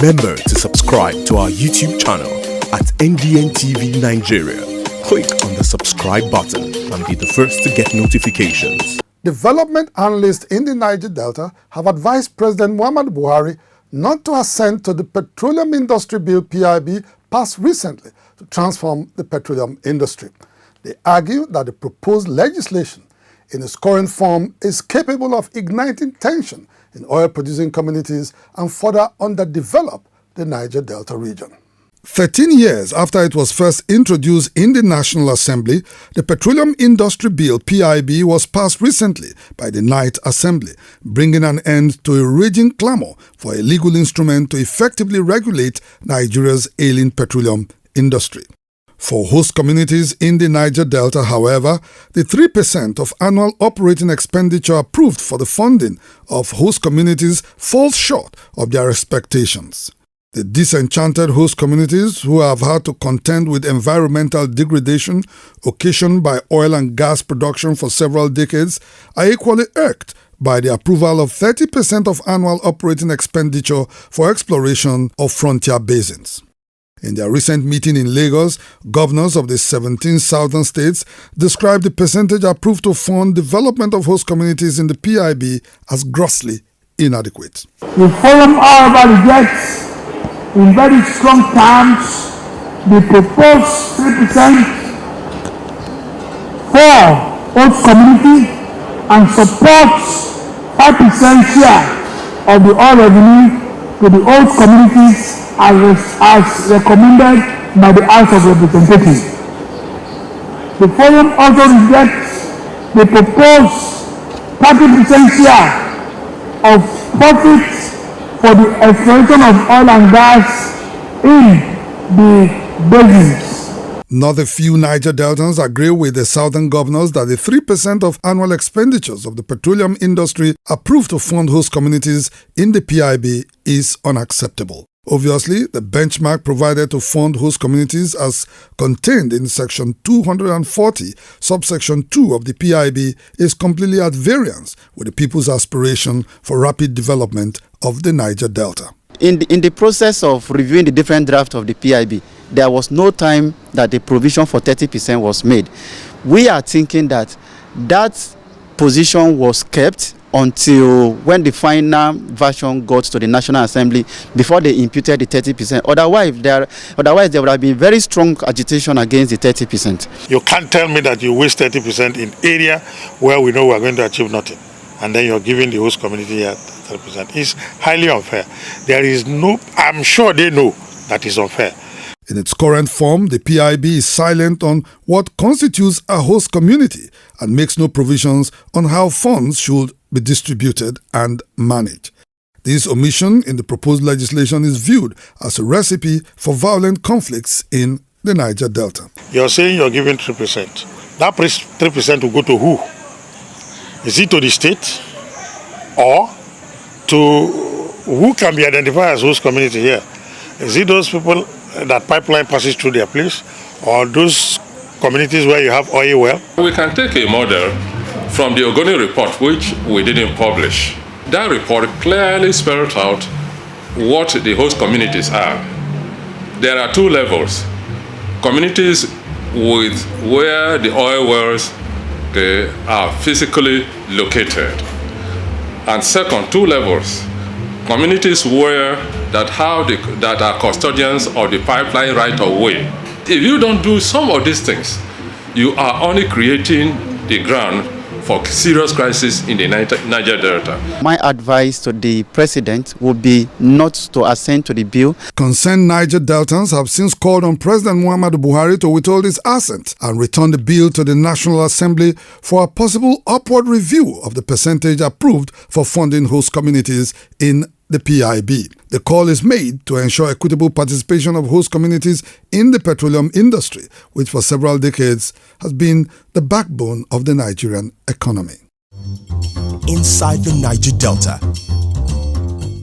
Remember to subscribe to our YouTube channel at NDN TV Nigeria. Click on the subscribe button and be the first to get notifications. Development analysts in the Niger Delta have advised President Muhammadu Buhari not to assent to the Petroleum Industry Bill (PIB) passed recently to transform the petroleum industry. They argue that the proposed legislation in its current form is capable of igniting tension in oil-producing communities and further underdevelop the Niger Delta region. 13 years after it was first introduced in the National Assembly, the Petroleum Industry Bill (PIB) was passed recently by the Ninth Assembly, bringing an end to a raging clamor for a legal instrument to effectively regulate Nigeria's ailing petroleum industry. For host communities in the Niger Delta, however, the 3% of annual operating expenditure approved for the funding of host communities falls short of their expectations. The disenchanted host communities, who have had to contend with environmental degradation occasioned by oil and gas production for several decades, are equally irked by the approval of 30% of annual operating expenditure for exploration of frontier basins. In their recent meeting in Lagos, governors of the 17 southern states described the percentage approved to fund development of host communities in the PIB as grossly inadequate. The forum, however, rejects in very strong terms the proposed 3% for host community and supports 5% share of the oil revenue to the host communities as recommended by the House of Representatives. The forum also rejects the proposed 30% share of profits for the exploration of oil and gas in the basins. Not a few Niger Deltans agree with the southern governors that the 3% of annual expenditures of the petroleum industry approved to fund host communities in the PIB is unacceptable. Obviously, the benchmark provided to fund host communities as contained in Section 240, subsection 2 of the PIB is completely at variance with the people's aspiration for rapid development of the Niger Delta. In the process of reviewing the different drafts of the PIB, there was no time that the provision for 30% was made. We are thinking that that position was kept until when the final version got to the National Assembly before they imputed the 30%. Otherwise, there would have been very strong agitation against the 30%. You can't tell me that you waste 30% in area where we know we're going to achieve nothing, and then you're giving the host community here 30%. It's highly unfair. There is no, I'm sure they know that is unfair. In its current form, the PIB is silent on what constitutes a host community and makes no provisions on how funds should be distributed and managed. This omission in the proposed legislation is viewed as a recipe for violent conflicts in the Niger Delta. You're saying you're giving 3%. That 3% will go to who? Is it to the state or to who can be identified as host community here? Is it those people that pipeline passes through their place, or those communities where you have oil well? We can take a model from the Ogoni report, which we didn't publish. That report clearly spelled out what the host communities are. There are two levels. Communities with where the oil wells are physically located. And second, two levels. Communities where that are custodians of the pipeline right of way. If you don't do some of these things, you are only creating the ground for serious crisis in the Niger Delta. My advice to the president would be not to assent to the bill. Concerned Niger Deltans have since called on President Muhammadu Buhari to withhold his assent and return the bill to the National Assembly for a possible upward review of the percentage approved for funding host communities in the PIB. The call is made to ensure equitable participation of host communities in the petroleum industry, which for several decades has been the backbone of the Nigerian economy. Inside the Niger Delta,